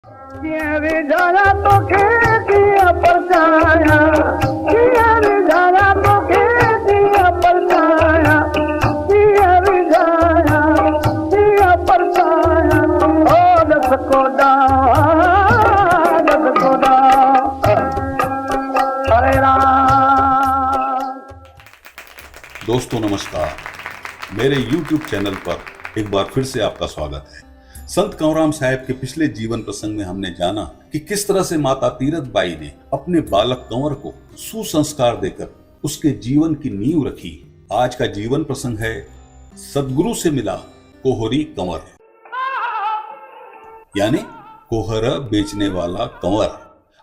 ये भी जाना तो खेतिया परछाया, ये भी जाना तो खेतिया परछाया, ये भी जाना खेतिया परछाया, ओ दस कोड़ा हरे राम। दोस्तों नमस्कार, मेरे YouTube चैनल पर एक बार फिर से आपका स्वागत है। संत कंवराम साहब के पिछले जीवन प्रसंग में हमने जाना कि किस तरह से माता तीरथ बाई ने अपने बालक कंवर को सुसंस्कार देकर उसके जीवन की नींव रखी। आज का जीवन प्रसंग है सदगुरु से मिला कोहरी कंवर, यानी कोहर बेचने वाला कंवर।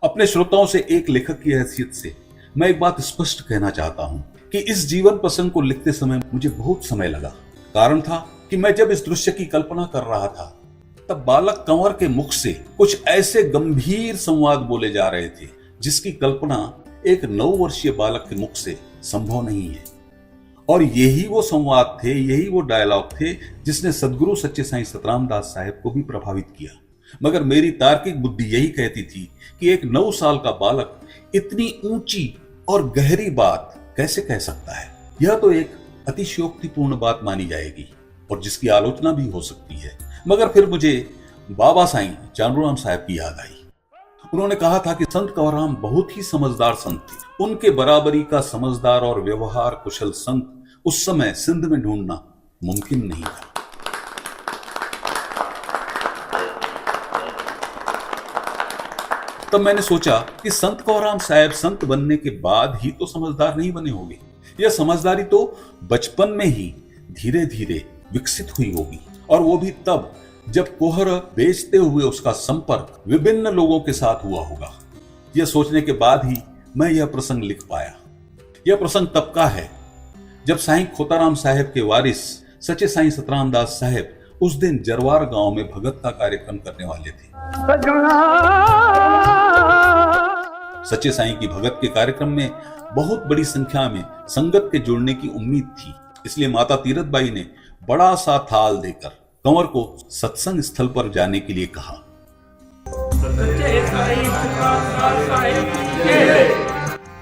अपने श्रोताओं से एक लेखक की हैसियत से मैं एक बात स्पष्ट कहना चाहता हूं कि इस जीवन प्रसंग को लिखते समय मुझे बहुत समय लगा। कारण था कि मैं जब इस दृश्य की कल्पना कर रहा था तब बालक कंवर के मुख से कुछ ऐसे गंभीर संवाद बोले जा रहे थे जिसकी कल्पना एक 9 वर्षीय बालक के मुख से संभव नहीं है। और यही वो संवाद थे, यही वो डायलॉग थे जिसने सदगुरु सच्चे साईं सतराम दास साहब को भी प्रभावित किया। मगर मेरी तार्किक बुद्धि यही कहती थी कि एक 9 साल का बालक इतनी ऊंची और गहरी बात कैसे कह सकता है। यह तो एक अतिशयोक्तिपूर्ण बात मानी जाएगी और जिसकी आलोचना भी हो सकती है। मगर फिर मुझे बाबा साईं चांदूराम साहब की याद आई। उन्होंने कहा था कि संत कंवराम बहुत ही समझदार संत थे। उनके बराबरी का समझदार और व्यवहार कुशल संत उस समय सिंध में ढूंढना मुमकिन नहीं था। तब मैंने सोचा कि संत कंवराम साहब संत बनने के बाद ही तो समझदार नहीं बने होंगे। यह समझदारी तो बचपन में ही धीरे धीरे विकसित हुई होगी, और वो भी तब जब कोहर बेचते हुए उसका संपर्क विभिन्न लोगों के साथ हुआ होगा। यह सोचने के बाद ही मैं यह प्रसंग लिख पाया। यह प्रसंग तब का है जब साईं खोताराम साहब के वारिस सच्चे साईं सतराम दास साहब उस दिन जरवार गांव में भगत का कार्यक्रम करने वाले थे। सच्चे साईं की भगत के कार्यक्रम में बहुत बड़ी संख्या में संगत के जुड़ने की उम्मीद थी, इसलिए माता तीरथ बाई ने बड़ा सा थाल देकर कंवर को सत्संग स्थल पर जाने के लिए कहा।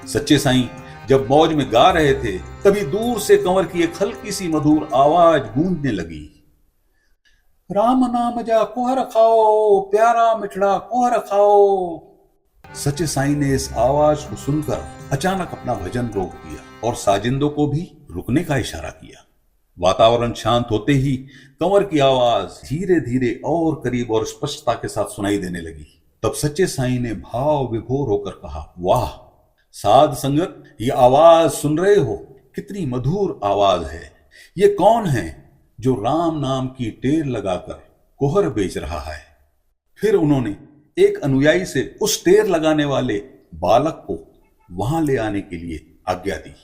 सच्चे साईं जब मौज में गा रहे थे तभी दूर से कंवर की एक हल्की सी मधुर आवाज गूंजने लगी। राम नाम जा कोहर खाओ, प्यारा मिठड़ा कोहर खाओ। सच्चे साईं ने इस आवाज को सुनकर अचानक अपना भजन रोक दिया और साजिंदों को भी रुकने का इशारा किया। वातावरण शांत होते ही कंवर की आवाज धीरे धीरे और करीब और स्पष्टता के साथ सुनाई देने लगी। तब सच्चे साईं ने भाव विभोर होकर कहा, वाह साध संगत, ये आवाज सुन रहे हो? कितनी मधुर आवाज है। ये कौन है जो राम नाम की टेर लगाकर कोहर बेच रहा है? फिर उन्होंने एक अनुयायी से उस टेर लगाने वाले बालक को वहां ले आने के लिए आज्ञा दी।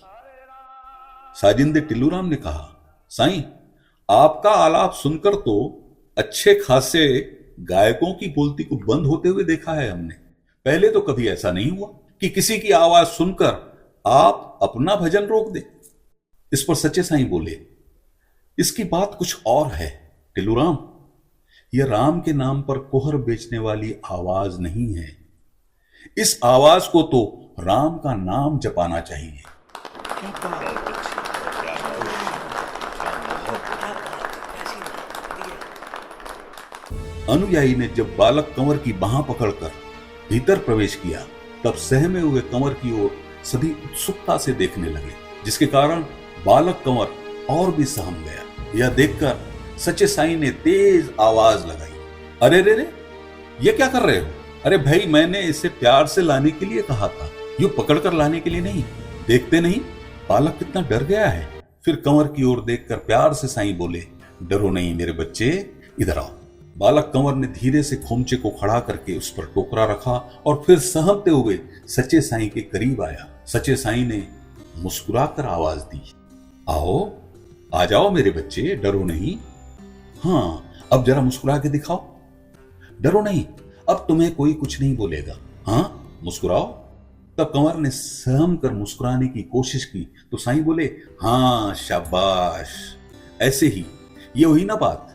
साजिंदे टिल्लूराम ने कहा, साईं आपका आलाप सुनकर तो अच्छे खासे गायकों की बोलती को बंद होते हुए देखा है हमने। पहले तो कभी ऐसा नहीं हुआ कि किसी की आवाज सुनकर आप अपना भजन रोक दें। इस पर सच्चे साईं बोले, इसकी बात कुछ और है टिल्लूराम, यह राम के नाम पर कोहर बेचने वाली आवाज नहीं है। इस आवाज को तो राम का नाम जपाना चाहिए। अनुयायी ने जब बालक कंवर की बाह पकड़कर भीतर प्रवेश किया तब सहमे हुए कंवर की ओर सभी उत्सुकता से देखने लगे, जिसके कारण बालक कंवर और भी सहम गया। यह देखकर सच्चे साईं ने तेज आवाज लगाई, अरे रे रे, ये क्या कर रहे हो? अरे भाई, मैंने इसे प्यार से लाने के लिए कहा था, यूं पकड़कर लाने के लिए नहीं। देखते नहीं बालक कितना डर गया है। फिर कंवर की ओर देखकर प्यार से साईं बोले, डरो नहीं मेरे बच्चे, इधर आओ। बालक कंवर ने धीरे से खोमचे को खड़ा करके उस पर टोकरा रखा और फिर सहमते हुए सच्चे साईं के करीब आया। सच्चे साईं ने मुस्कुराकर आवाज दी, आओ, आ जाओ मेरे बच्चे, डरो नहीं। हाँ, अब जरा मुस्कुरा के दिखाओ। डरो नहीं, अब तुम्हें कोई कुछ नहीं बोलेगा। हाँ, मुस्कुराओ। तब कंवर ने सहम कर मुस्कुराने की कोशिश की तो साईं बोले, हाँ शाबाश, ऐसे ही, ये हुई ना बात।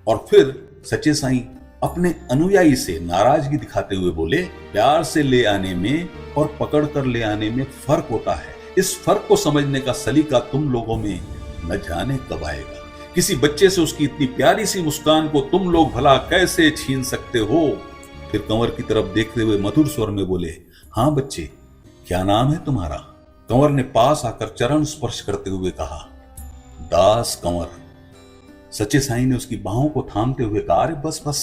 और फिर सच्चे साईं अपने अनुयायी से नाराजगी दिखाते हुए बोले, प्यार से ले आने में और पकड़ कर ले आने में फर्क होता है। इस फर्क को समझने का सलीका तुम लोगों में न जाने कब आएगा। किसी बच्चे से उसकी इतनी प्यारी सी मुस्कान को तुम लोग भला कैसे छीन सकते हो? फिर कंवर की तरफ देखते हुए मधुर स्वर में बोले, हाँ बच्चे, क्या नाम है तुम्हारा? कंवर ने पास आकर चरण स्पर्श करते हुए कहा, दास कंवर। सच्चे साईं ने उसकी बाहों को थामते हुए कहा, अरे बस बस,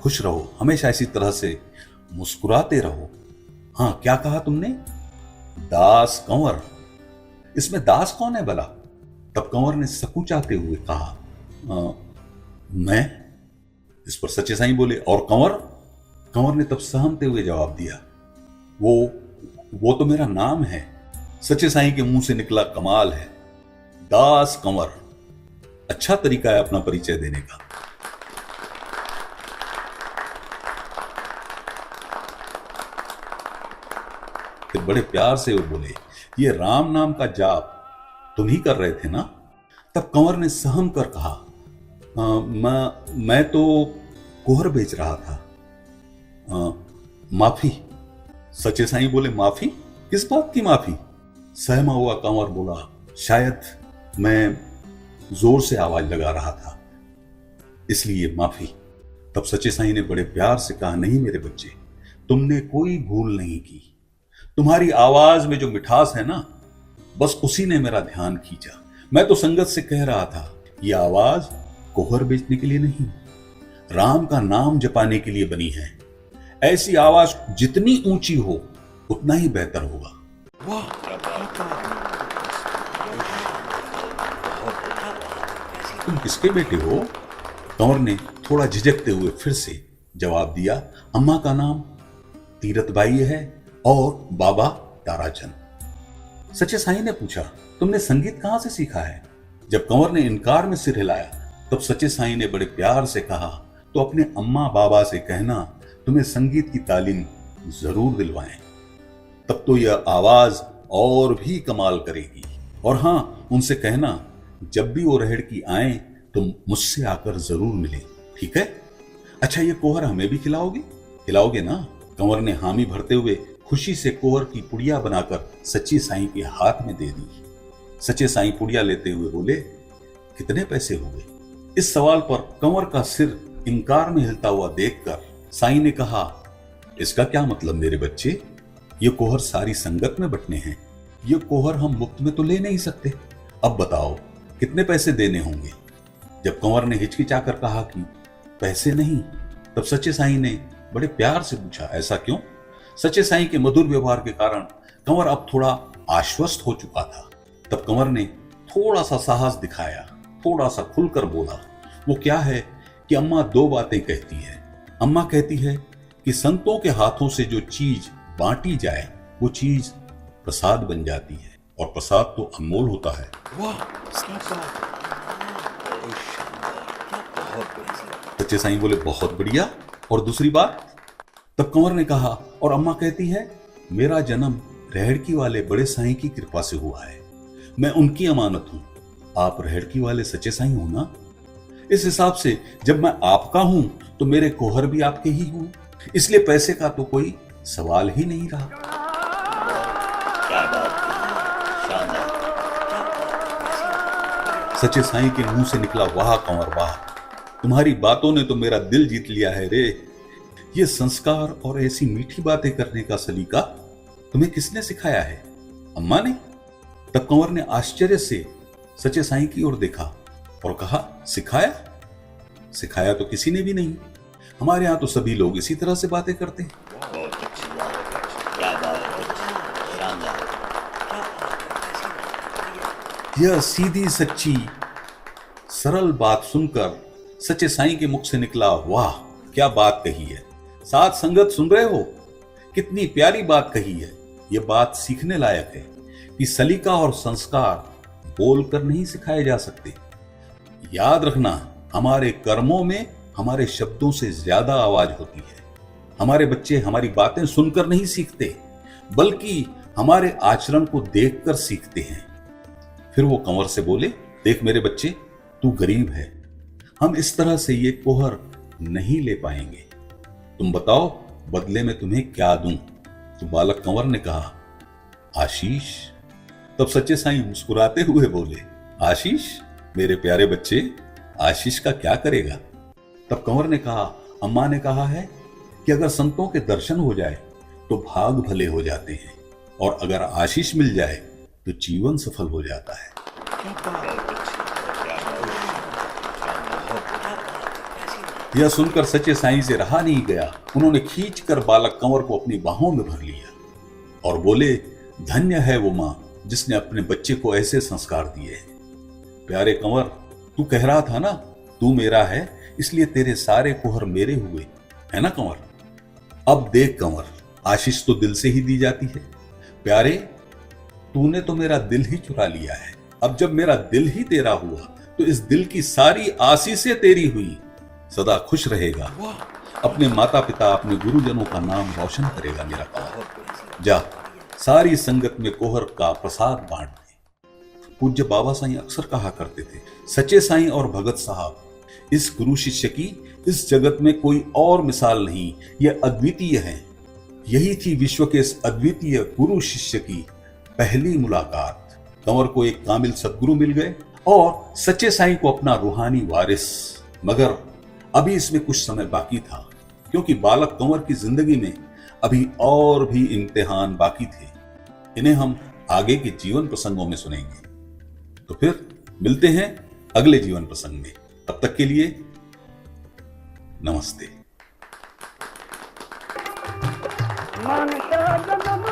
खुश रहो, हमेशा इसी तरह से मुस्कुराते रहो। हाँ, क्या कहा तुमने? दास कंवर। इसमें दास कौन है भला? तब कंवर ने सकुचाते हुए कहा, मैं। इस पर सच्चे साईं बोले, और कंवर? कंवर ने तब सहमते हुए जवाब दिया, वो तो मेरा नाम है। सच्चे साईं के मुंह से निकला, कमाल है, दास कंवर। अच्छा तरीका है अपना परिचय देने का। फिर बड़े प्यार से वो बोले, ये राम नाम का जाप तुम ही कर रहे थे ना? तब कंवर ने सहम कर कहा, मैं तो कोहर बेच रहा था। माफी। सच्चे साईं बोले, माफी? किस बात की माफी? सहमा हुआ कंवर बोला, शायद मैं जोर से आवाज लगा रहा था, इसलिए माफी। तब सच्चे साईं ने बड़े प्यार से कहा, नहीं मेरे बच्चे, तुमने कोई भूल नहीं की। तुम्हारी आवाज में जो मिठास है ना, बस उसी ने मेरा ध्यान खींचा। मैं तो संगत से कह रहा था, यह आवाज कोहर बेचने के लिए नहीं, राम का नाम जपाने के लिए बनी है। ऐसी आवाज जितनी ऊंची हो उतना ही बेहतर होगा। तुम किसके बेटे हो? कंवर ने थोड़ा झिझकते हुए फिर से जवाब दिया, अम्मा का नाम तीरथबाई है और बाबा ताराचंद। सच्चे साईं ने पूछा, तुमने संगीत कहां से सीखा है? जब कंवर ने इनकार में सिर हिलाया, तब सच्चे साईं ने बड़े प्यार से कहा, तो अपने अम्मा बाबा से कहना तुम्हें संगीत की तालीम जरूर दिलवाएं, तब तो यह आवाज और भी कमाल करेगी। और हाँ, उनसे कहना जब भी वो रहेड़ की आए तो मुझसे आकर जरूर मिले, ठीक है? अच्छा, ये कोहर हमें भी खिलाओगे ना? कंवर ने हामी भरते हुए खुशी से कोहर की पुड़िया बनाकर सच्चे साईं के हाथ में दे दी। सच्चे साईं पुड़िया लेते हुए बोले, कितने पैसे हुए? इस सवाल पर कंवर का सिर इनकार में हिलता हुआ देखकर साईं ने कहा, इसका क्या मतलब मेरे बच्चे? ये कोहर सारी संगत में बंटने हैं, ये कोहर हम मुफ्त में तो ले नहीं सकते। अब बताओ कितने पैसे देने होंगे? जब कंवर ने हिचकिचाकर कहा कि पैसे नहीं, तब सच्चे साईं ने बड़े प्यार से पूछा, ऐसा क्यों? सच्चे साईं के मधुर व्यवहार के कारण कंवर अब थोड़ा आश्वस्त हो चुका था। तब कंवर ने थोड़ा सा साहस दिखाया, थोड़ा सा खुलकर बोला। वो क्या है कि अम्मा दो बातें कहती है। अम्मा कहती है कि संतों के हाथों से जो चीज बांटी जाए वो चीज प्रसाद बन जाती है, और प्रसाद तो अनमोल होता है। सच्चे साईं बोले, बहुत बढ़िया, और दूसरी बात? तब कंवर ने कहा, और अम्मा कहती है मेरा जन्म रहेड़की वाले बड़े साईं की कृपा से हुआ है, मैं उनकी अमानत हूं। आप रहेड़की वाले सच्चे साईं हो ना? इस हिसाब से जब मैं आपका हूं तो मेरे कोहर भी आपके ही हुए, इसलिए पैसे का तो कोई सवाल ही नहीं रहा। सच्चे साईं के मुंह से निकला, वाह कंवर वाह, तुम्हारी बातों ने तो मेरा दिल जीत लिया है रे। ये संस्कार और ऐसी मीठी बातें करने का सलीका तुम्हें किसने सिखाया है? अम्मा ने? तब कंवर ने आश्चर्य से सच्चे साईं की ओर देखा और कहा, सिखाया? सिखाया तो किसी ने भी नहीं। हमारे यहां तो सभी लोग इसी तरह से बातें करते हैं। यह सीधी सच्ची सरल बात सुनकर सच्चे साईं के मुख से निकला, वाह क्या बात कही है। साथ संगत सुन रहे हो, कितनी प्यारी बात कही है। यह बात सीखने लायक है कि सलीका और संस्कार बोलकर नहीं सिखाए जा सकते। याद रखना, हमारे कर्मों में हमारे शब्दों से ज्यादा आवाज होती है। हमारे बच्चे हमारी बातें सुनकर नहीं सीखते, बल्कि हमारे आचरण को देखकर सीखते हैं। फिर वो कंवर से बोले, देख मेरे बच्चे, तू गरीब है, हम इस तरह से ये कोहर नहीं ले पाएंगे। तुम बताओ बदले में तुम्हें क्या दूं? तो बालक कंवर ने कहा, आशीष। तब सच्चे साईं मुस्कुराते हुए बोले, आशीष? मेरे प्यारे बच्चे, आशीष का क्या करेगा? तब कंवर ने कहा, अम्मा ने कहा है कि अगर संतों के दर्शन हो जाए तो भाग भले हो जाते हैं, और अगर आशीष मिल जाए तो जीवन सफल हो जाता है। यह सुनकर सच्चे साईं से रहा नहीं गया। उन्होंने खींचकर बालक कंवर को अपनी बाहों में भर लिया और बोले, धन्य है वो मां जिसने अपने बच्चे को ऐसे संस्कार दिए हैं। प्यारे कंवर, तू कह रहा था ना, तू मेरा है इसलिए तेरे सारे कुहर मेरे हुए, है ना कंवर? अब देख कंवर, आशीष तो दिल से ही दी जाती है। प्यारे, तूने तो मेरा दिल ही चुरा लिया है। अब जब मेरा दिल ही तेरा हुआ तो इस दिल की सारी आशीषें तेरी हुई। सदा खुश रहेगा, अपने माता पिता, अपने गुरुजनों का नाम रोशन करेगा मेरा कंवर। जा, सारी संगत में कोहर का प्रसाद बांट दे। पूज्य बाबा साईं अक्सर कहा करते थे, सच्चे साईं और भगत साहब, इस गुरु शिष्य की इस जगत में कोई और मिसाल नहीं, यह अद्वितीय है। यही थी विश्व के इस अद्वितीय गुरु शिष्य की पहली मुलाकात। कंवर को एक कामिल सद्गुरु मिल गए और सच्चे साईं को अपना रूहानी वारिस। मगर अभी इसमें कुछ समय बाकी था, क्योंकि बालक कंवर की जिंदगी में अभी और भी इम्तिहान बाकी थे। इन्हें हम आगे के जीवन प्रसंगों में सुनेंगे। तो फिर मिलते हैं अगले जीवन प्रसंग में। तब तक के लिए नमस्ते। मन का जन्म